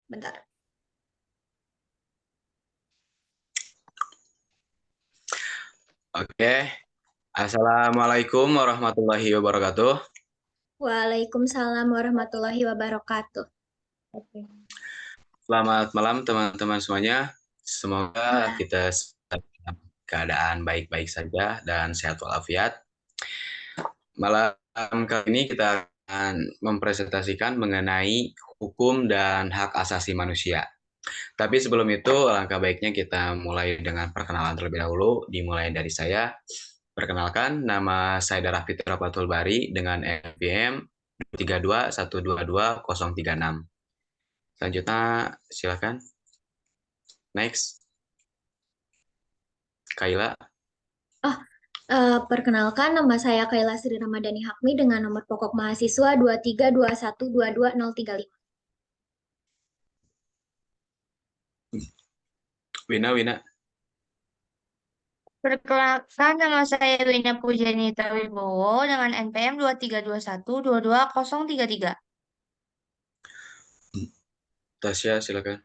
Bentar. Oke, Assalamualaikum warahmatullahi wabarakatuh. Waalaikumsalam warahmatullahi wabarakatuh. Oke. Selamat malam teman-teman semuanya. Semoga Ya. kita dalam keadaan baik-baik saja dan sehat walafiat. Malam kali ini kita akan mempresentasikan mengenai hukum dan hak asasi manusia. Tapi sebelum itu, alangkah baiknya kita mulai dengan perkenalan terlebih dahulu. Dimulai dari saya. Perkenalkan, nama saya Darah Fitra Fatul Bari dengan NPM 32122036. Selanjutnya, silakan. Next, Kaila. Oh, perkenalkan nama saya Kaila Sri Ramadhani Hakmi dengan nomor pokok mahasiswa 232122035. Wina. Perkenalkan, nama saya Wina Pujanita Wibowo dengan NPM 232122033. Tasya, silakan.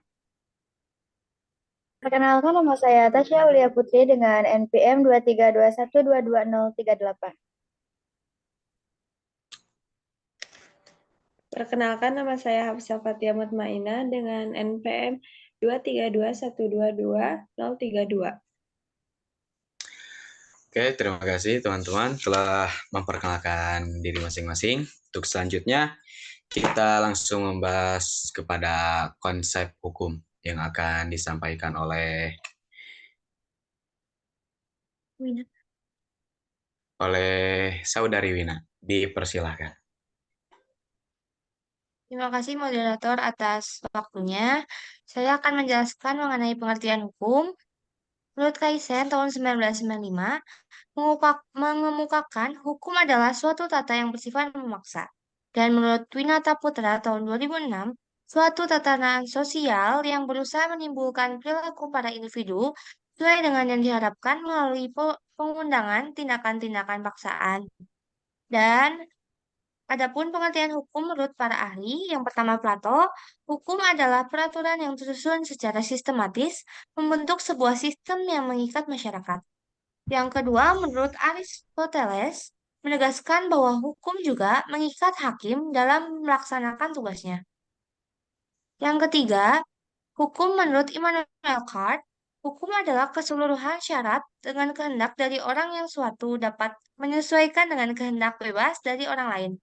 Perkenalkan, nama saya Tasya Aulia Putri dengan NPM 232122038. Perkenalkan, nama saya Hafsah Fatia Mutmainah dengan NPM 232122032. Oke, terima kasih teman-teman telah memperkenalkan diri masing-masing. Untuk selanjutnya, kita langsung membahas kepada konsep hukum yang akan disampaikan oleh Wina. Saudari Wina. Dipersilahkan. Terima kasih moderator atas waktunya. Saya akan menjelaskan mengenai pengertian hukum. Menurut Kaisen tahun 1995, mengemukakan hukum adalah suatu tata yang bersifat memaksa. Dan menurut Winata Putra tahun 2006, suatu tatanan sosial yang berusaha menimbulkan perilaku pada individu sesuai dengan yang diharapkan melalui pengundangan tindakan-tindakan paksaan. Dan adapun pengertian hukum menurut para ahli, yang pertama Plato, hukum adalah peraturan yang tersusun secara sistematis membentuk sebuah sistem yang mengikat masyarakat. Yang kedua, menurut Aristoteles, menegaskan bahwa hukum juga mengikat hakim dalam melaksanakan tugasnya. Yang ketiga, hukum menurut Immanuel Kant, hukum adalah keseluruhan syarat dengan kehendak dari orang yang suatu dapat menyesuaikan dengan kehendak bebas dari orang lain.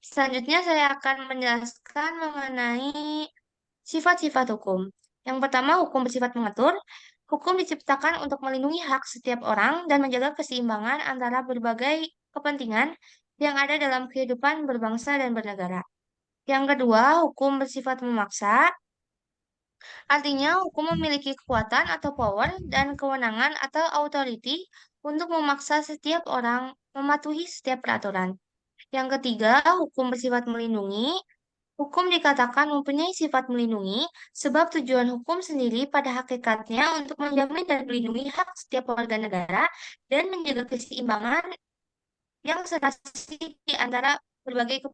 Selanjutnya saya akan menjelaskan mengenai sifat-sifat hukum. Yang pertama, hukum bersifat mengatur. Hukum diciptakan untuk melindungi hak setiap orang dan menjaga keseimbangan antara berbagai kepentingan yang ada dalam kehidupan berbangsa dan bernegara. Yang kedua, hukum bersifat memaksa. Artinya, hukum memiliki kekuatan atau power dan kewenangan atau authority untuk memaksa setiap orang mematuhi setiap peraturan. Yang ketiga, hukum bersifat melindungi. Hukum dikatakan mempunyai sifat melindungi sebab tujuan hukum sendiri pada hakikatnya untuk menjamin dan melindungi hak setiap warga negara dan menjaga keseimbangan yang serasi di antara berbagai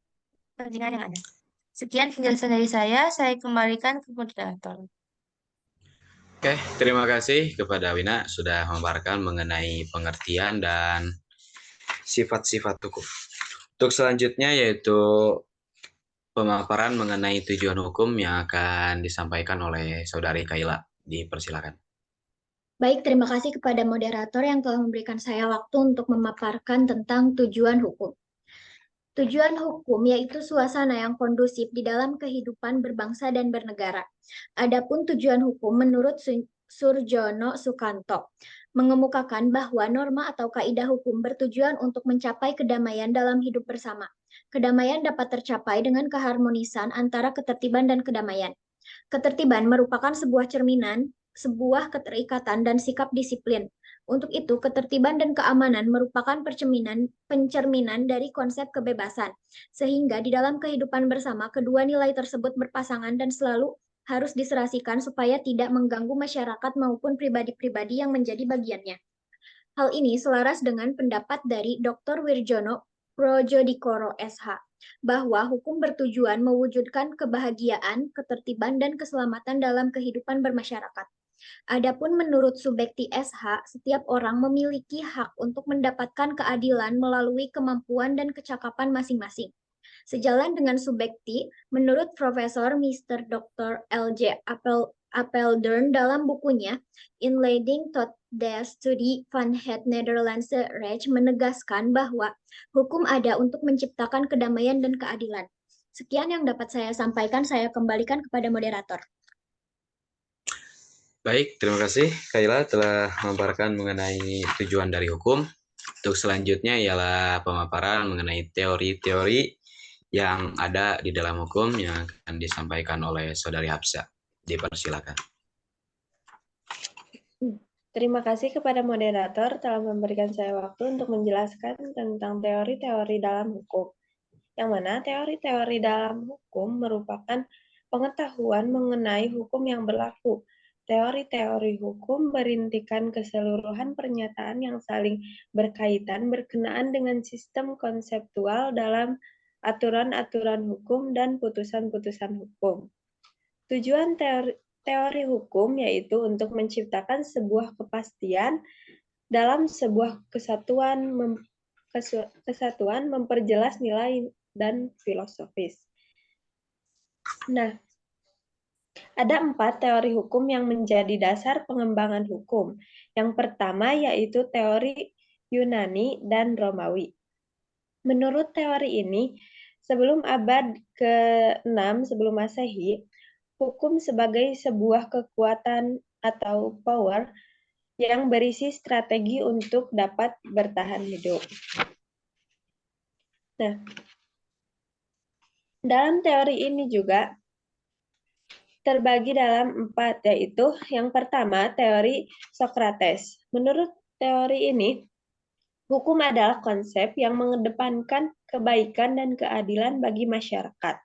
kepentingan yang ada. Sekian penjelasan dari saya kembalikan ke moderator. Oke, terima kasih kepada Wina sudah memaparkan mengenai pengertian dan sifat-sifat hukum. Untuk selanjutnya yaitu pemaparan mengenai tujuan hukum yang akan disampaikan oleh Saudari Kaila. Dipersilakan. Baik, terima kasih kepada moderator yang telah memberikan saya waktu untuk memaparkan tentang tujuan hukum. Tujuan hukum yaitu suasana yang kondusif di dalam kehidupan berbangsa dan bernegara. Adapun tujuan hukum menurut Surjono Sukanto mengemukakan bahwa norma atau kaidah hukum bertujuan untuk mencapai kedamaian dalam hidup bersama. Kedamaian dapat tercapai dengan keharmonisan antara ketertiban dan kedamaian. Ketertiban merupakan sebuah cerminan, sebuah keterikatan dan sikap disiplin. Untuk itu, ketertiban dan keamanan merupakan pencerminan dari konsep kebebasan, sehingga di dalam kehidupan bersama, kedua nilai tersebut berpasangan dan selalu harus diserasikan supaya tidak mengganggu masyarakat maupun pribadi-pribadi yang menjadi bagiannya. Hal ini selaras dengan pendapat dari Dr. Wirjono Projodikoro SH, bahwa hukum bertujuan mewujudkan kebahagiaan, ketertiban, dan keselamatan dalam kehidupan bermasyarakat. Adapun menurut Subekti SH, setiap orang memiliki hak untuk mendapatkan keadilan melalui kemampuan dan kecakapan masing-masing. Sejalan dengan Subekti, menurut Profesor Mr. Dr. L.J. Apeldoorn dalam bukunya Inleiding tot de Studie van het Nederlandse Recht menegaskan bahwa hukum ada untuk menciptakan kedamaian dan keadilan. Sekian yang dapat saya sampaikan, saya kembalikan kepada moderator. Baik, terima kasih Kaila telah memaparkan mengenai tujuan dari hukum. Untuk selanjutnya ialah pemaparan mengenai teori-teori yang ada di dalam hukum yang akan disampaikan oleh Saudari Hafsa. Dipersilakan. Terima kasih kepada moderator telah memberikan saya waktu untuk menjelaskan tentang teori-teori dalam hukum. Yang mana teori-teori dalam hukum merupakan pengetahuan mengenai hukum yang berlaku. Teori-teori hukum berintikan keseluruhan pernyataan yang saling berkaitan berkenaan dengan sistem konseptual dalam aturan-aturan hukum dan putusan-putusan hukum. Tujuan teori hukum yaitu untuk menciptakan sebuah kepastian dalam sebuah kesatuan, memperjelas nilai dan filosofis. Nah, ada 4 teori hukum yang menjadi dasar pengembangan hukum. Yang pertama yaitu teori Yunani dan Romawi. Menurut teori ini, sebelum abad ke-6 sebelum Masehi, hukum sebagai sebuah kekuatan atau power yang berisi strategi untuk dapat bertahan hidup. Nah, dalam teori ini juga terbagi dalam 4, yaitu yang pertama teori Socrates. Menurut teori ini, hukum adalah konsep yang mengedepankan kebaikan dan keadilan bagi masyarakat.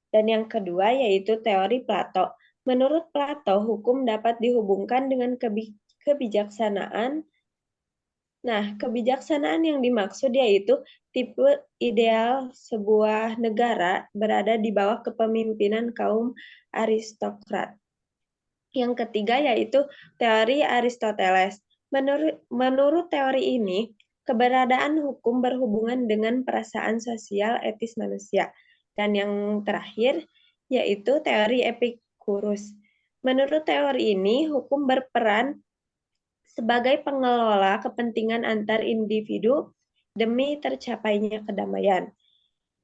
Dan yang kedua yaitu teori Plato. Menurut Plato, hukum dapat dihubungkan dengan kebijaksanaan. Nah, kebijaksanaan yang dimaksud yaitu tipe ideal sebuah negara berada di bawah kepemimpinan kaum aristokrat. Yang ketiga yaitu teori Aristoteles. Menurut teori ini, keberadaan hukum berhubungan dengan perasaan sosial etis manusia. Dan yang terakhir yaitu teori Epicurus. Menurut teori ini, hukum berperan sebagai pengelola kepentingan antar individu demi tercapainya kedamaian.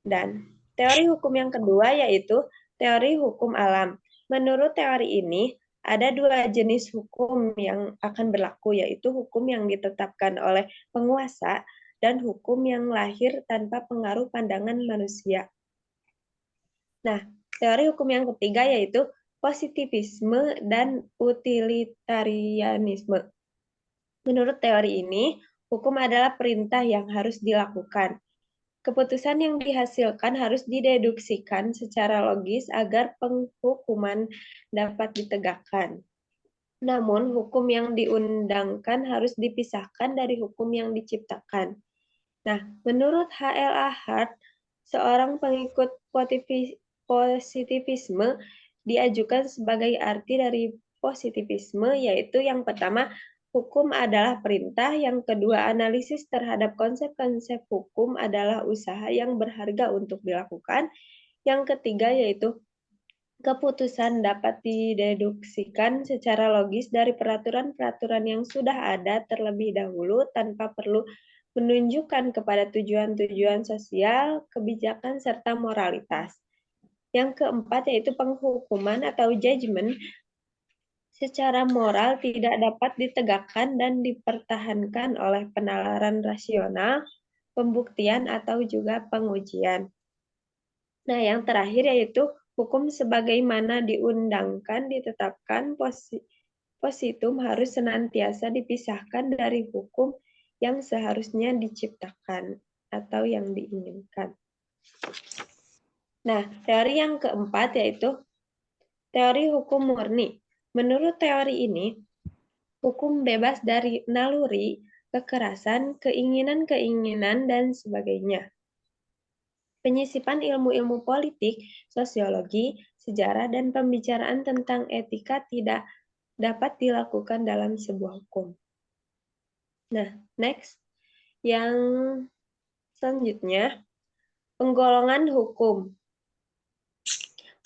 Dan teori hukum yang kedua yaitu teori hukum alam. Menurut teori ini, ada 2 jenis hukum yang akan berlaku, yaitu hukum yang ditetapkan oleh penguasa dan hukum yang lahir tanpa pengaruh pandangan manusia. Nah, teori hukum yang ketiga yaitu positivisme dan utilitarianisme. Menurut teori ini, hukum adalah perintah yang harus dilakukan. Keputusan yang dihasilkan harus dideduksikan secara logis agar penghukuman dapat ditegakkan. Namun, hukum yang diundangkan harus dipisahkan dari hukum yang diciptakan. Nah, menurut H.L.A. Hart, seorang pengikut positivisme diajukan sebagai arti dari positivisme, yaitu yang pertama, hukum adalah perintah, yang kedua, analisis terhadap konsep-konsep hukum adalah usaha yang berharga untuk dilakukan, yang ketiga yaitu keputusan dapat dideduksikan secara logis dari peraturan-peraturan yang sudah ada terlebih dahulu tanpa perlu menunjukkan kepada tujuan-tujuan sosial, kebijakan, serta moralitas. Yang keempat yaitu penghukuman atau judgment secara moral tidak dapat ditegakkan dan dipertahankan oleh penalaran rasional, pembuktian, atau juga pengujian. Nah, yang terakhir yaitu hukum sebagaimana diundangkan, ditetapkan, positum harus senantiasa dipisahkan dari hukum yang seharusnya diciptakan atau yang diinginkan. Nah, teori yang keempat yaitu teori hukum murni. Menurut teori ini, hukum bebas dari naluri kekerasan, keinginan-keinginan, dan sebagainya. Penyisipan ilmu-ilmu politik, sosiologi, sejarah, dan pembicaraan tentang etika tidak dapat dilakukan dalam sebuah hukum. Nah, next. Yang selanjutnya, penggolongan hukum.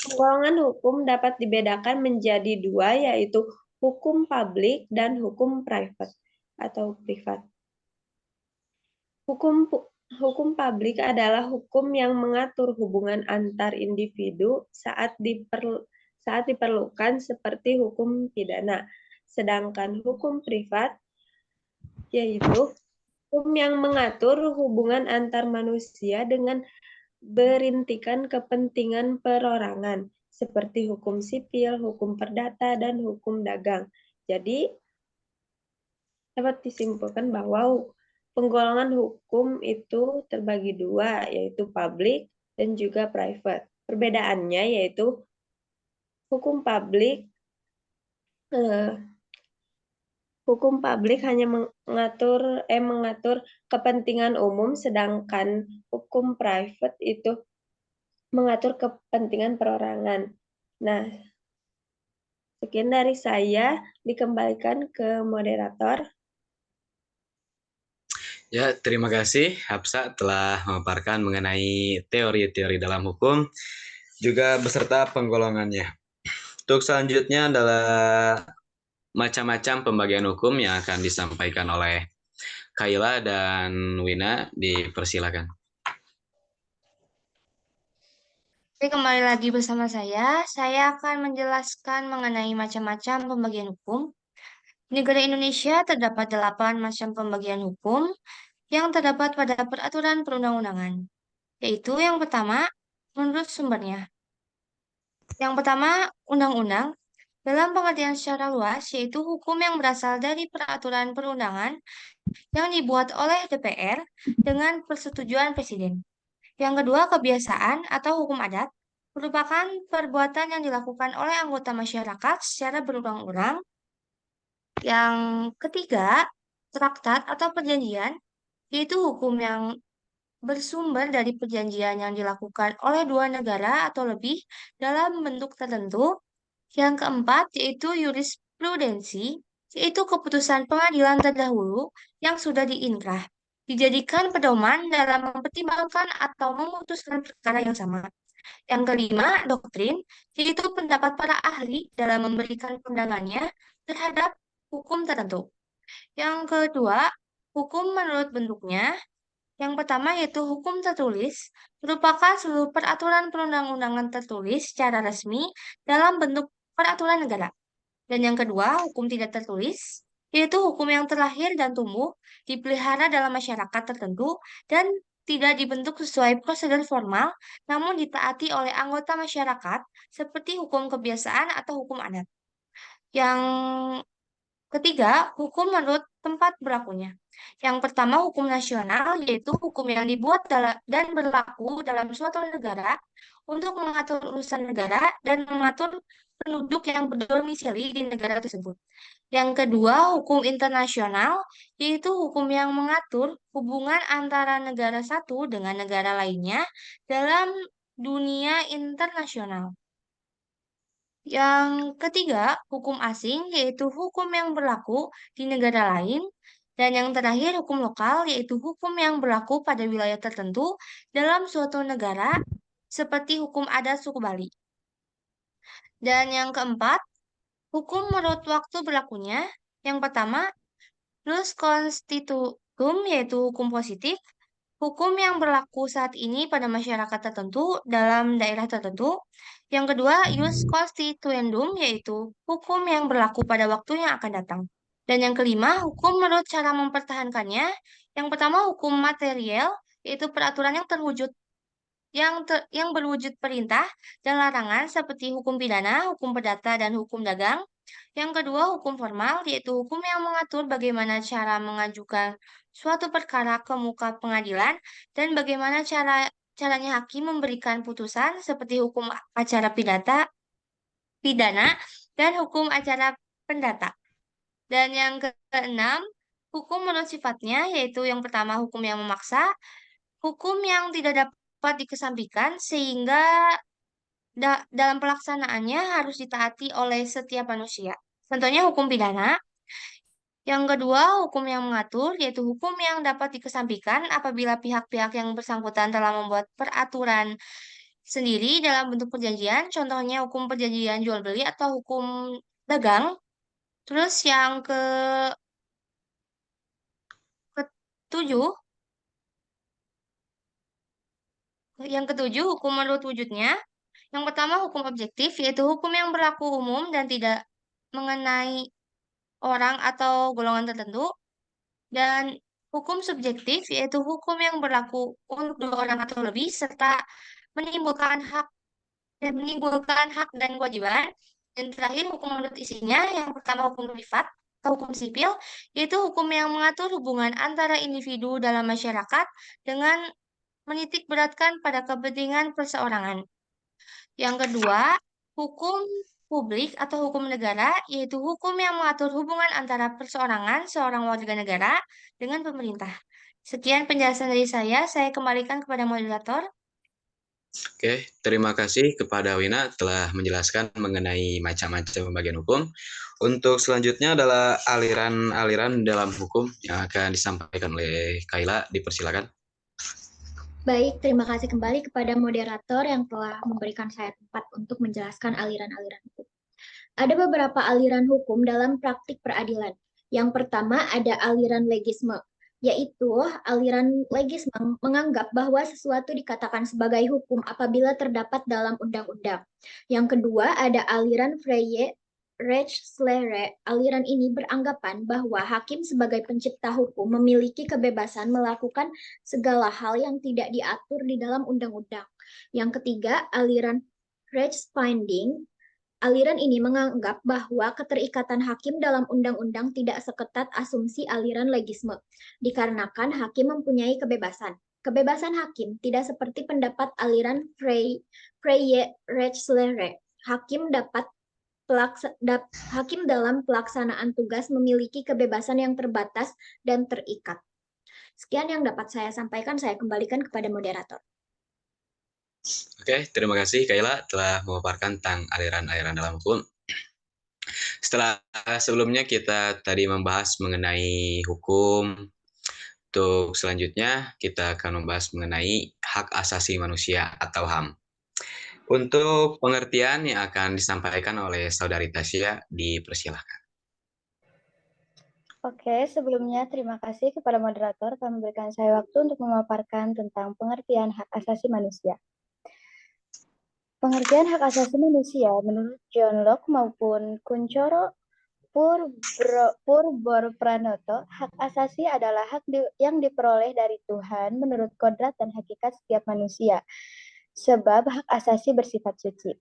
Penggolongan hukum dapat dibedakan menjadi dua, yaitu hukum publik dan hukum private atau privat. Hukum publik adalah hukum yang mengatur hubungan antar individu saat diperlukan seperti hukum pidana. Sedangkan hukum privat yaitu hukum yang mengatur hubungan antar manusia dengan berintikan kepentingan perorangan, seperti hukum sipil, hukum perdata, dan hukum dagang. Jadi, dapat disimpulkan bahwa penggolongan hukum itu terbagi dua, yaitu public dan juga private. Perbedaannya yaitu hukum publik hanya mengatur kepentingan umum, sedangkan hukum private itu mengatur kepentingan perorangan. Nah, sekian dari saya, dikembalikan ke moderator. Ya, terima kasih Hapsa telah memaparkan mengenai teori-teori dalam hukum, juga beserta penggolongannya. Untuk selanjutnya adalah macam-macam pembagian hukum yang akan disampaikan oleh Kayla dan Wina, dipersilakan. Oke, kembali lagi bersama saya. Saya akan menjelaskan mengenai macam-macam pembagian hukum. Di negara Indonesia terdapat 8 macam pembagian hukum yang terdapat pada peraturan perundang-undangan. Yaitu yang pertama, menurut sumbernya. Yang pertama, undang-undang. Dalam pengertian secara luas, yaitu hukum yang berasal dari peraturan perundangan yang dibuat oleh DPR dengan persetujuan Presiden. Yang kedua, kebiasaan atau hukum adat merupakan perbuatan yang dilakukan oleh anggota masyarakat secara berulang-ulang. Yang ketiga, traktat atau perjanjian, yaitu hukum yang bersumber dari perjanjian yang dilakukan oleh dua negara atau lebih dalam bentuk tertentu. Yang keempat, yaitu jurisprudensi, yaitu keputusan pengadilan terdahulu yang sudah diinkrah, dijadikan pedoman dalam mempertimbangkan atau memutuskan perkara yang sama. Yang kelima, doktrin, yaitu pendapat para ahli dalam memberikan pandangannya terhadap hukum tertentu. Yang kedua, hukum menurut bentuknya. Yang pertama yaitu hukum tertulis, merupakan seluruh peraturan perundang-undangan tertulis secara resmi dalam bentuk peraturan negara. Dan yang kedua, hukum tidak tertulis, yaitu hukum yang terlahir dan tumbuh, dipelihara dalam masyarakat tertentu, dan tidak dibentuk sesuai prosedur formal, namun ditaati oleh anggota masyarakat, seperti hukum kebiasaan atau hukum adat. Yang ketiga, hukum menurut tempat berlakunya. Yang pertama, hukum nasional, yaitu hukum yang dibuat dan berlaku dalam suatu negara untuk mengatur urusan negara dan mengatur penduduk yang berdomisili di negara tersebut. Yang kedua, hukum internasional, yaitu hukum yang mengatur hubungan antara negara satu dengan negara lainnya dalam dunia internasional. Yang ketiga, hukum asing, yaitu hukum yang berlaku di negara lain. Dan yang terakhir, hukum lokal, yaitu hukum yang berlaku pada wilayah tertentu dalam suatu negara, seperti hukum adat suku Bali. Dan yang keempat, hukum menurut waktu berlakunya. Yang pertama, plus constitutum, yaitu hukum positif. Hukum yang berlaku saat ini pada masyarakat tertentu dalam daerah tertentu. Yang kedua, ius constituendum, yaitu hukum yang berlaku pada waktu yang akan datang. Dan yang kelima, hukum menurut cara mempertahankannya. Yang pertama, hukum material, yaitu peraturan yang terwujud yang berwujud perintah dan larangan seperti hukum pidana, hukum perdata, dan hukum dagang. Yang kedua, hukum formal, yaitu hukum yang mengatur bagaimana cara mengajukan suatu perkara ke muka pengadilan dan bagaimana caranya hakim memberikan putusan seperti hukum acara pidana, dan hukum acara perdata. Dan yang keenam, Hukum menurut sifatnya, yaitu yang pertama hukum yang memaksa, hukum yang tidak dapat dikesampingkan sehingga dalam pelaksanaannya harus ditaati oleh setiap manusia. Contohnya hukum pidana. Yang kedua, hukum yang mengatur, yaitu hukum yang dapat dikesampingkan apabila pihak-pihak yang bersangkutan telah membuat peraturan sendiri dalam bentuk perjanjian, contohnya hukum perjanjian jual beli atau hukum dagang. Terus ketujuh, yang ketujuh hukum menurut wujudnya. Yang pertama hukum objektif, yaitu hukum yang berlaku umum dan tidak mengenai orang atau golongan tertentu. Dan hukum subjektif, yaitu hukum yang berlaku untuk dua orang atau lebih, serta menimbulkan hak dan kewajiban. Dan terakhir, hukum menurut isinya, yang pertama hukum privat atau hukum sipil, yaitu hukum yang mengatur hubungan antara individu dalam masyarakat dengan menitik beratkan pada kepentingan perseorangan. Yang kedua, hukum publik atau hukum negara, yaitu hukum yang mengatur hubungan antara perseorangan seorang warga negara dengan pemerintah. Sekian penjelasan dari saya kembalikan kepada moderator. Oke, terima kasih kepada Wina telah menjelaskan mengenai macam-macam pembagian hukum. Untuk selanjutnya adalah aliran-aliran dalam hukum yang akan disampaikan oleh Kaila. Dipersilakan. Baik, terima kasih kembali kepada moderator yang telah memberikan saya tempat untuk menjelaskan aliran-aliran hukum. Ada beberapa aliran hukum dalam praktik peradilan. Yang pertama ada aliran legisme, yaitu aliran legisme menganggap bahwa sesuatu dikatakan sebagai hukum apabila terdapat dalam undang-undang. Yang kedua ada aliran Freie Rechtslehre. Aliran ini beranggapan bahwa hakim sebagai pencipta hukum memiliki kebebasan melakukan segala hal yang tidak diatur di dalam undang-undang. Yang ketiga, aliran Rechtsbinding. Aliran ini menganggap bahwa keterikatan hakim dalam undang-undang tidak seketat asumsi aliran legisme, dikarenakan hakim mempunyai kebebasan. Kebebasan hakim tidak seperti pendapat aliran Freie Rechtslehre. Hakim dalam pelaksanaan tugas memiliki kebebasan yang terbatas dan terikat. Sekian yang dapat saya sampaikan, saya kembalikan kepada moderator. Oke, terima kasih Kaila telah memaparkan tentang aliran-aliran dalam hukum. Setelah sebelumnya kita tadi membahas mengenai hukum, untuk selanjutnya kita akan membahas mengenai hak asasi manusia atau HAM. Untuk pengertian yang akan disampaikan oleh Saudari Tasya, dipersilahkan. Oke, sebelumnya terima kasih kepada moderator telah memberikan saya waktu untuk memaparkan tentang pengertian hak asasi manusia. Pengertian hak asasi manusia menurut John Locke maupun Kuncoro Purborpranoto, hak asasi adalah hak yang diperoleh dari Tuhan menurut kodrat dan hakikat setiap manusia, sebab hak asasi bersifat suci.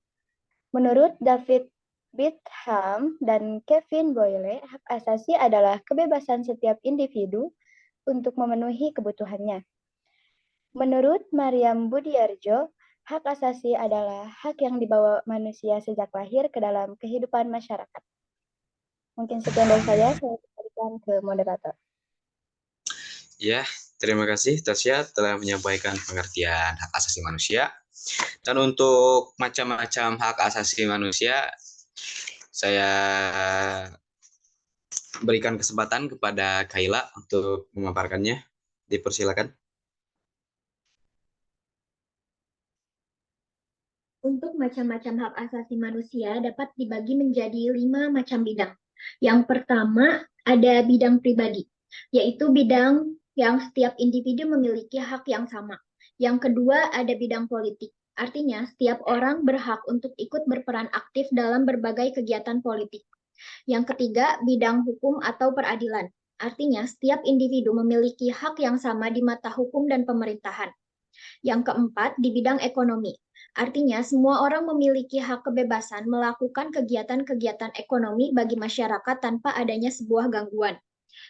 Menurut David Bitham dan Kevin Boyle, hak asasi adalah kebebasan setiap individu untuk memenuhi kebutuhannya. Menurut Mariam Budiarjo, hak asasi adalah hak yang dibawa manusia sejak lahir ke dalam kehidupan masyarakat. Mungkin sekian dari saya kembalikan ke moderator. Ya, terima kasih Tasya telah menyampaikan pengertian hak asasi manusia. Dan untuk macam-macam hak asasi manusia, saya berikan kesempatan kepada Kaila untuk memaparkannya. Dipersilakan. Untuk macam-macam hak asasi manusia dapat dibagi menjadi 5 macam bidang. Yang pertama ada bidang pribadi, yaitu bidang yang setiap individu memiliki hak yang sama. Yang kedua ada bidang politik, artinya setiap orang berhak untuk ikut berperan aktif dalam berbagai kegiatan politik. Yang ketiga bidang hukum atau peradilan, artinya setiap individu memiliki hak yang sama di mata hukum dan pemerintahan. Yang keempat di bidang ekonomi, artinya, semua orang memiliki hak kebebasan melakukan kegiatan-kegiatan ekonomi bagi masyarakat tanpa adanya sebuah gangguan.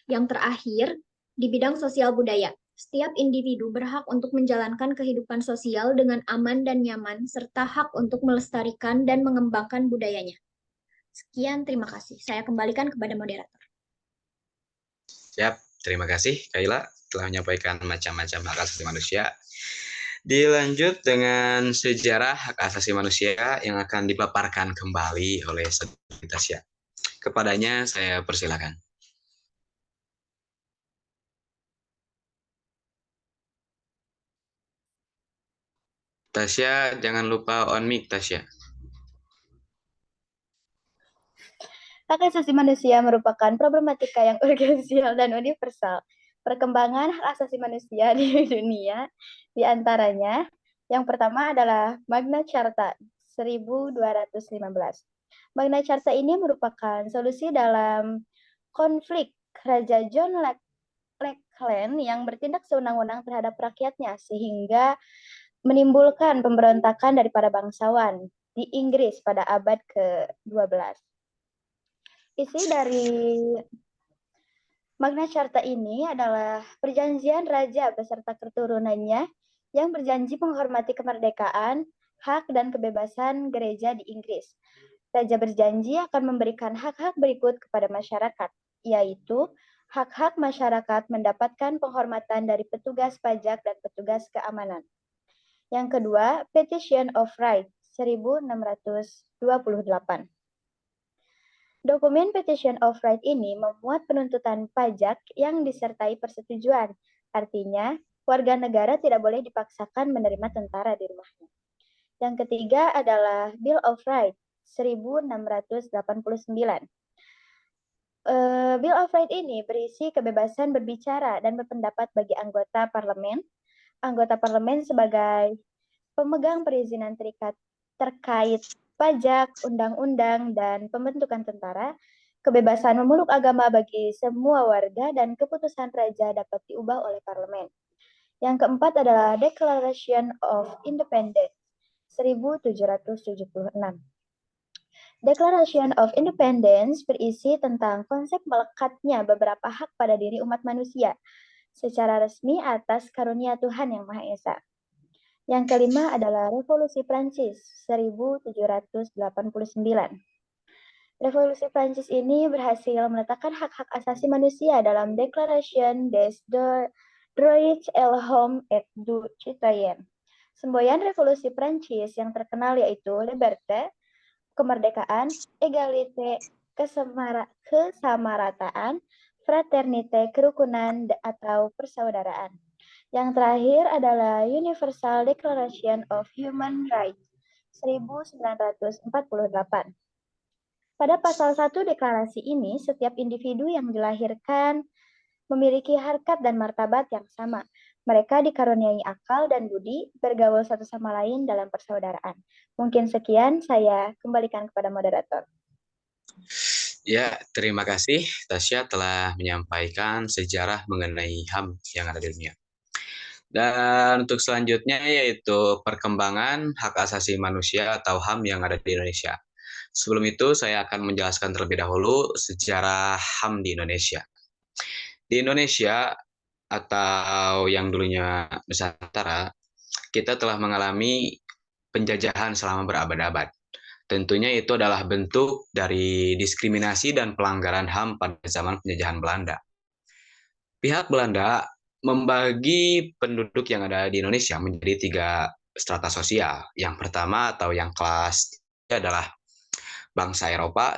Yang terakhir, di bidang sosial budaya, setiap individu berhak untuk menjalankan kehidupan sosial dengan aman dan nyaman, serta hak untuk melestarikan dan mengembangkan budayanya. Sekian, terima kasih. Saya kembalikan kepada moderator. Siap, terima kasih Kaila telah menyampaikan macam-macam hak asasi manusia. Dilanjut dengan sejarah hak asasi manusia yang akan dipaparkan kembali oleh Saudari Tasya. Kepadanya saya persilakan. Tasya, jangan lupa on mic Tasya. Hak asasi manusia merupakan problematika yang urgensial dan universal. Perkembangan hak asasi manusia di dunia, di antaranya, yang pertama adalah Magna Carta 1215. Magna Carta ini merupakan solusi dalam konflik Raja John Lackland yang bertindak sewenang-wenang terhadap rakyatnya, sehingga menimbulkan pemberontakan dari para bangsawan di Inggris pada abad ke-12. Isi dari Magna Carta ini adalah perjanjian raja beserta keturunannya yang berjanji menghormati kemerdekaan, hak dan kebebasan gereja di Inggris. Raja berjanji akan memberikan hak-hak berikut kepada masyarakat, yaitu hak-hak masyarakat mendapatkan penghormatan dari petugas pajak dan petugas keamanan. Yang kedua, Petition of Right 1628. Dokumen Petition of Right ini memuat penuntutan pajak yang disertai persetujuan. Artinya, warga negara tidak boleh dipaksakan menerima tentara di rumahnya. Yang ketiga adalah Bill of Rights 1689. Bill of Rights ini berisi kebebasan berbicara dan berpendapat bagi anggota parlemen. Anggota parlemen sebagai pemegang perizinan terkait pajak, undang-undang, dan pembentukan tentara, kebebasan memeluk agama bagi semua warga, dan keputusan raja dapat diubah oleh parlemen. Yang keempat adalah Declaration of Independence 1776. Declaration of Independence berisi tentang konsep melekatnya beberapa hak pada diri umat manusia secara resmi atas karunia Tuhan Yang Maha Esa. Yang kelima adalah Revolusi Prancis 1789. Revolusi Prancis ini berhasil meletakkan hak-hak asasi manusia dalam Declaration des Droits et l'Homme et du Citoyen. Semboyan Revolusi Prancis yang terkenal yaitu Liberté, kemerdekaan, Égalité, kesamarataan, Fraternité, kerukunan atau persaudaraan. Yang terakhir adalah Universal Declaration of Human Rights 1948. Pada pasal 1 deklarasi ini, setiap individu yang dilahirkan memiliki harkat dan martabat yang sama. Mereka dikaruniai akal dan budi, bergaul satu sama lain dalam persaudaraan. Mungkin sekian, saya kembalikan kepada moderator. Ya, terima kasih Tasya telah menyampaikan sejarah mengenai HAM yang ada di dunia. Dan untuk selanjutnya yaitu perkembangan hak asasi manusia atau HAM yang ada di Indonesia. Sebelum itu saya akan menjelaskan terlebih dahulu sejarah HAM di Indonesia. Di Indonesia atau yang dulunya Nusantara, kita telah mengalami penjajahan selama berabad-abad. Tentunya itu adalah bentuk dari diskriminasi dan pelanggaran HAM pada zaman penjajahan Belanda. Pihak Belanda membagi penduduk yang ada di Indonesia menjadi 3 strata sosial. Yang pertama atau yang kelas adalah bangsa Eropa,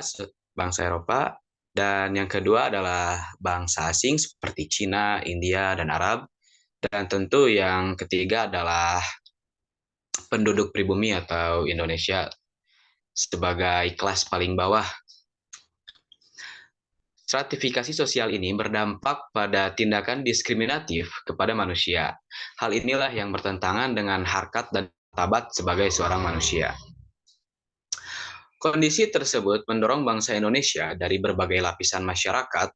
dan yang kedua adalah bangsa asing seperti Cina, India, dan Arab. Dan tentu yang ketiga adalah penduduk pribumi atau Indonesia sebagai kelas paling bawah. Stratifikasi sosial ini berdampak pada tindakan diskriminatif kepada manusia. Hal inilah yang bertentangan dengan harkat dan martabat sebagai seorang manusia. Kondisi tersebut mendorong bangsa Indonesia dari berbagai lapisan masyarakat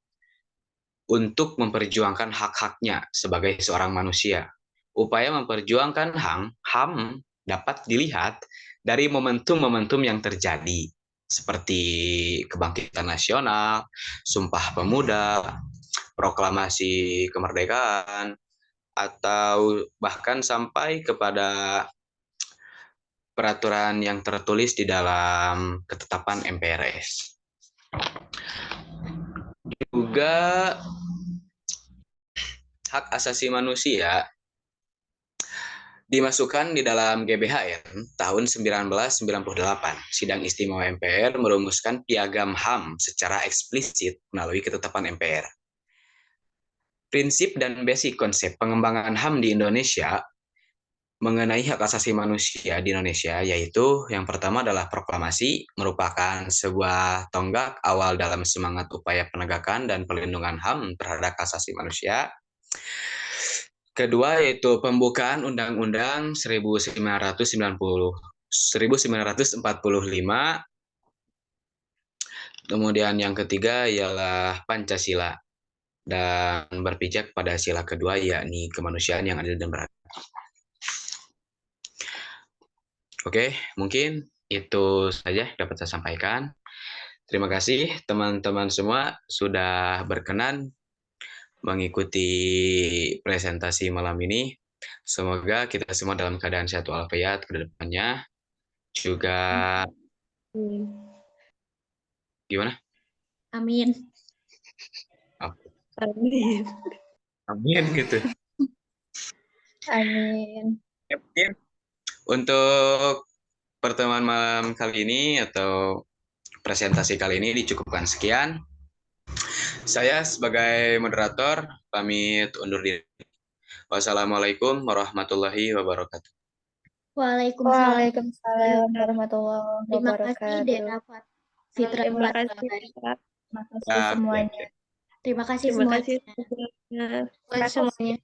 untuk memperjuangkan hak-haknya sebagai seorang manusia. Upaya memperjuangkan HAM dapat dilihat dari momentum-momentum yang terjadi, seperti Kebangkitan Nasional, Sumpah Pemuda, Proklamasi Kemerdekaan, atau bahkan sampai kepada peraturan yang tertulis di dalam ketetapan MPRS. Juga hak asasi manusia dimasukkan di dalam GBHN tahun 1998. Sidang Istimewa MPR merumuskan piagam HAM secara eksplisit melalui ketetapan MPR. Prinsip dan basic konsep pengembangan HAM di Indonesia mengenai hak asasi manusia di Indonesia, yaitu yang pertama adalah proklamasi, merupakan sebuah tonggak awal dalam semangat upaya penegakan dan pelindungan HAM terhadap hak asasi manusia. Kedua yaitu pembukaan Undang-Undang 1945. Kemudian yang ketiga ialah Pancasila dan berpijak pada sila kedua yakni kemanusiaan yang adil dan beradab. Oke, mungkin itu saja dapat saya sampaikan. Terima kasih teman-teman semua sudah berkenan mengikuti presentasi malam ini. Semoga kita semua dalam keadaan sehat walafiat ke depannya. Juga gimana? Amin. Amin. Amin gitu. Amin. Mungkin untuk pertemuan malam kali ini atau presentasi kali ini dicukupkan sekian. Saya sebagai moderator pamit undur diri. Wassalamualaikum warahmatullahi wabarakatuh. Waalaikumsalam. Waalaikumsalam warahmatullahi Terima kasih wabarakatuh. Dea Fitra Terima kasih, Fatbari. Kak. Terima kasih semuanya. Terima kasih Terima semuanya. kasih semuanya. Terima kasih semuanya.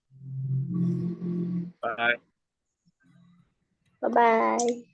Bye. Bye-bye.